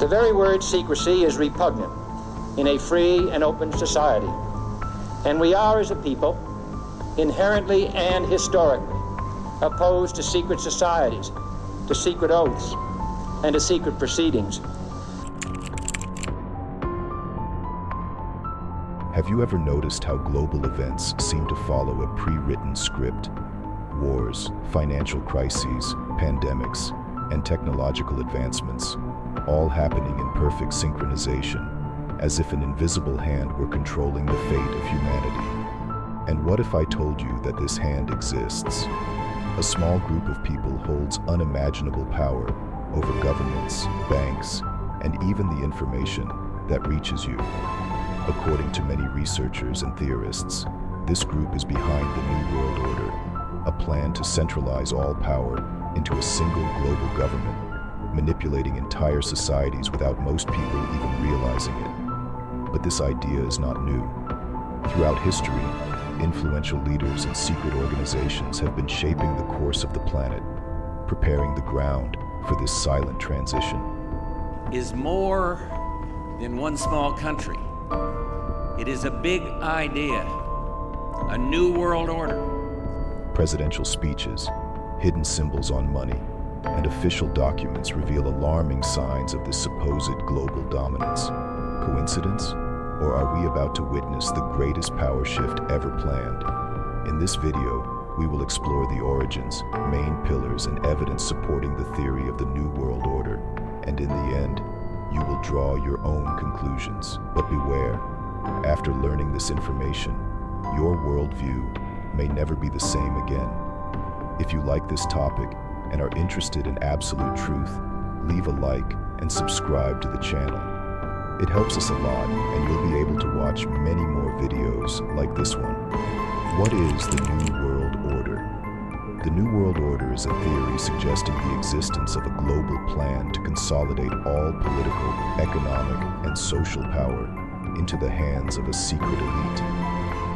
The very word secrecy is repugnant in a free and open society. And we are, as a people, inherently and historically opposed to secret societies, to secret oaths, and to secret proceedings. Have you ever noticed how global events seem to follow a pre-written script? Wars, financial crises, pandemics, and technological advancements, all happening in perfect synchronization, as if an invisible hand were controlling the fate of humanity. And what if I told you that this hand exists? A small group of people holds unimaginable power over governments, banks, and even the information that reaches you. According to many researchers and theorists, this group is behind the New World Order, a plan to centralize all power into a single global government, manipulating entire societies without most people even realizing it. But this idea is not new. Throughout history, influential leaders and secret organizations have been shaping the course of the planet, preparing the ground for this silent transition. Is more than one small country. It is a big idea, a new world order. Presidential speeches, hidden symbols on money, and official documents reveal alarming signs of this supposed global dominance. Coincidence? Or are we about to witness the greatest power shift ever planned? In this video, we will explore the origins, main pillars, and evidence supporting the theory of the New World Order. And in the end, you will draw your own conclusions. But beware, after learning this information, your worldview may never be the same again. If you like this topic and are interested in absolute truth, leave a like and subscribe to the channel. It helps us a lot, and you'll be able to watch many more videos like this one. What is the New World Order? The New World Order is a theory suggesting the existence of a global plan to consolidate all political, economic, and social power into the hands of a secret elite.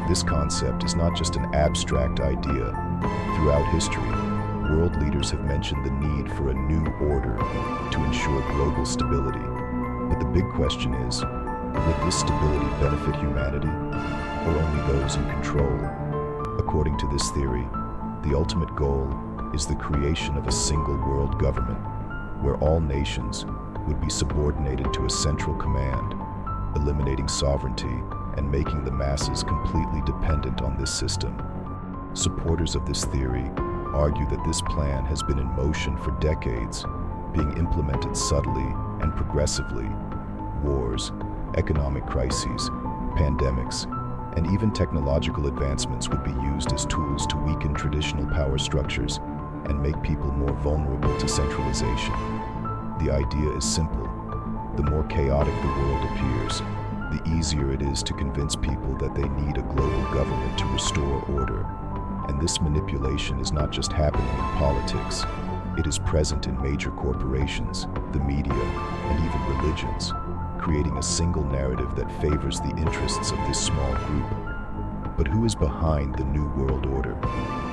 This concept is not just an abstract idea. Throughout history, world leaders have mentioned the need for a new order to ensure global stability. But the big question is, would this stability benefit humanity, or only those in control? According to this theory, the ultimate goal is the creation of a single world government, where all nations would be subordinated to a central command, eliminating sovereignty and making the masses completely dependent on this system. Supporters of this theory argue that this plan has been in motion for decades, being implemented subtly and progressively. Wars, economic crises, pandemics, and even technological advancements would be used as tools to weaken traditional power structures and make people more vulnerable to centralization. The idea is simple. The more chaotic the world appears, the easier it is to convince people that they need a global government to restore order. And this manipulation is not just happening in politics. It is present in major corporations, the media, and even religions, creating a single narrative that favors the interests of this small group. But who is behind the New World Order?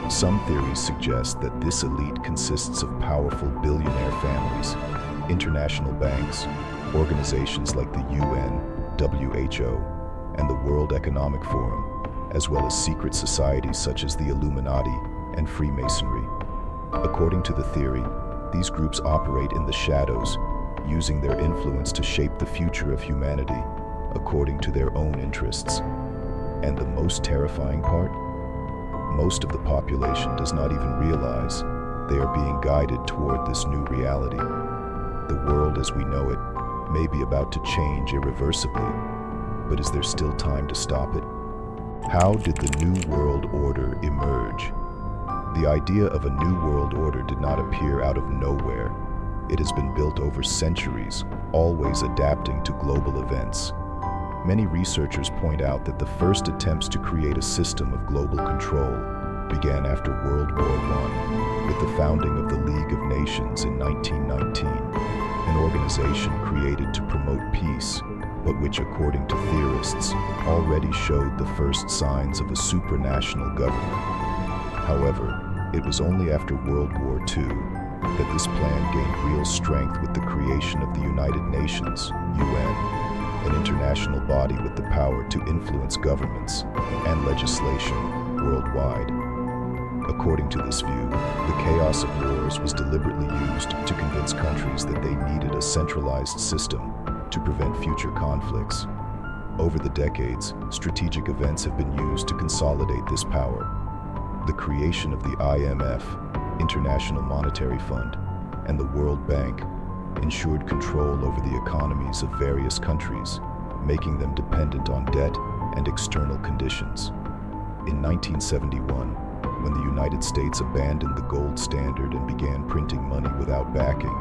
Some theories suggest that this elite consists of powerful billionaire families, international banks, organizations like the UN, WHO, and the World Economic Forum, as well as secret societies such as the Illuminati and Freemasonry. According to the theory, these groups operate in the shadows, using their influence to shape the future of humanity according to their own interests. And the most terrifying part? Most of the population does not even realize they are being guided toward this new reality. The world as we know it may be about to change irreversibly, but is there still time to stop it? How did the New World Order emerge? The idea of a New World Order did not appear out of nowhere. It has been built over centuries, always adapting to global events. Many researchers point out that the first attempts to create a system of global control began after World War I, with the founding of the League of Nations in 1919, an organization created to promote peace, but which, according to theorists, already showed the first signs of a supranational government. However, it was only after World War II that this plan gained real strength with the creation of the United Nations, UN, an international body with the power to influence governments and legislation worldwide. According to this view, the chaos of wars was deliberately used to convince countries that they needed a centralized system to prevent future conflicts. Over the decades, strategic events have been used to consolidate this power. The creation of the IMF, International Monetary Fund, and the World Bank ensured control over the economies of various countries, making them dependent on debt and external conditions. In 1971, when the United States abandoned the gold standard and began printing money without backing,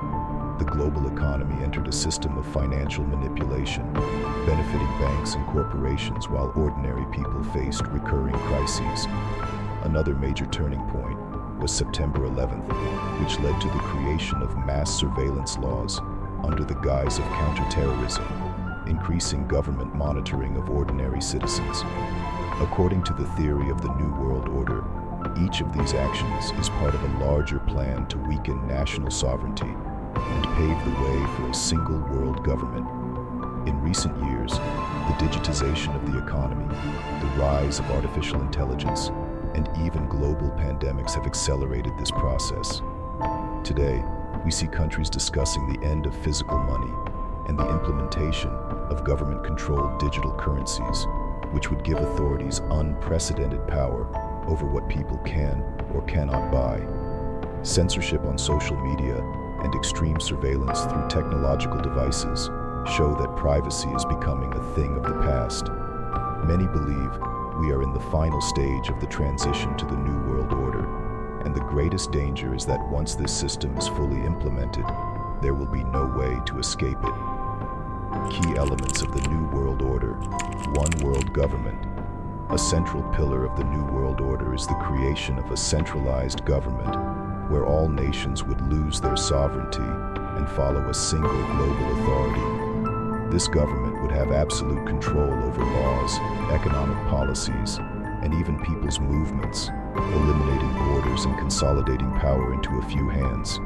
the global economy entered a system of financial manipulation, benefiting banks and corporations while ordinary people faced recurring crises. Another major turning point was September 11th, which led to the creation of mass surveillance laws under the guise of counterterrorism, increasing government monitoring of ordinary citizens. According to the theory of the New World Order, each of these actions is part of a larger plan to weaken national sovereignty and pave the way for a single world government. In recent years, the digitization of the economy, the rise of artificial intelligence, and even global pandemics have accelerated this process. Today, we see countries discussing the end of physical money and the implementation of government-controlled digital currencies, which would give authorities unprecedented power over what people can or cannot buy. Censorship on social media and extreme surveillance through technological devices show that privacy is becoming a thing of the past. Many believe we are in the final stage of the transition to the New World Order, and the greatest danger is that once this system is fully implemented, there will be no way to escape it. Key elements of the New World Order. One world government. A central pillar of the New World Order is the creation of a centralized government, where all nations would lose their sovereignty and follow a single global authority. This government would have absolute control over laws, economic policies, and even people's movements, eliminating borders and consolidating power into a few hands.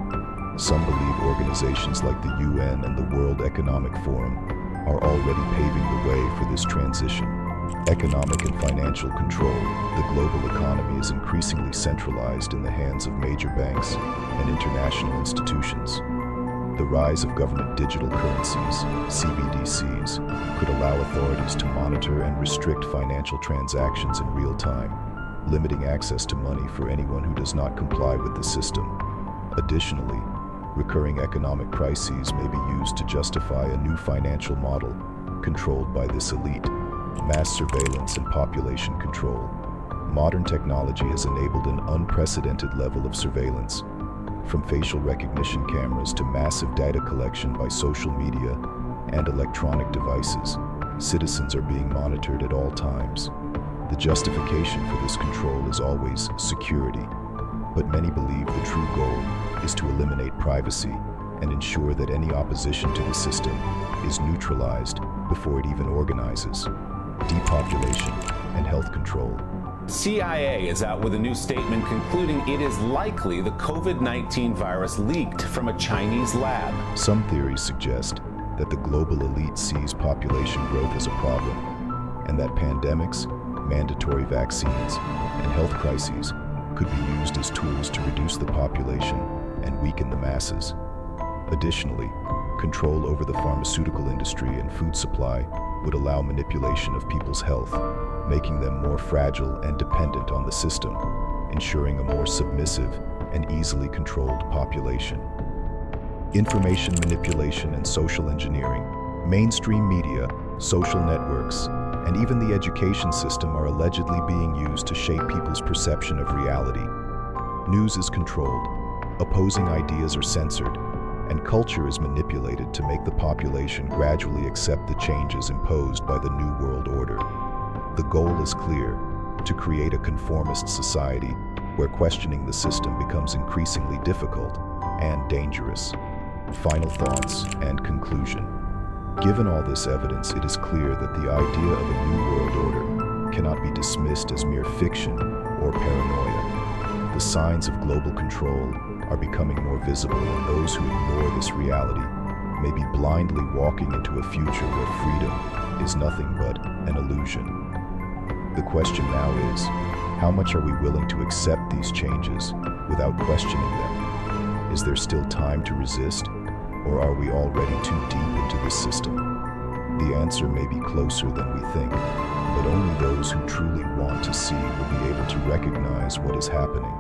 Some believe organizations like the UN and the World Economic Forum are already paving the way for this transition. Economic and financial control. The global economy is increasingly centralized in the hands of major banks and international institutions. The rise of government digital currencies, CBDCs, could allow authorities to monitor and restrict financial transactions in real time, limiting access to money for anyone who does not comply with the system. Additionally, recurring economic crises may be used to justify a new financial model controlled by this elite. Mass surveillance and population control. Modern technology has enabled an unprecedented level of surveillance. From facial recognition cameras to massive data collection by social media and electronic devices, citizens are being monitored at all times. The justification for this control is always security, but many believe the true goal is to eliminate privacy and ensure that any opposition to the system is neutralized before it even organizes. Depopulation and health control. CIA is out with a new statement concluding it is likely the COVID-19 virus leaked from a Chinese lab. Some theories suggest that the global elite sees population growth as a problem, and that pandemics, mandatory vaccines, and health crises could be used as tools to reduce the population and weaken the masses. Additionally, control over the pharmaceutical industry and food supply would allow manipulation of people's health, making them more fragile and dependent on the system, ensuring a more submissive and easily controlled population. Information manipulation and social engineering. Mainstream media, social networks, and even the education system are allegedly being used to shape people's perception of reality. News is controlled, opposing ideas are censored, and culture is manipulated to make the population gradually accept the changes imposed by the New World Order. The goal is clear: to create a conformist society where questioning the system becomes increasingly difficult and dangerous. Final thoughts and conclusion. Given all this evidence, it is clear that the idea of a New World Order cannot be dismissed as mere fiction or paranoia. The signs of global control, are becoming more visible, and those who ignore this reality may be blindly walking into a future where freedom is nothing but an illusion. The question now is, how much are we willing to accept these changes without questioning them? Is there still time to resist, or are we already too deep into this system? The answer may be closer than we think, but only those who truly want to see will be able to recognize what is happening.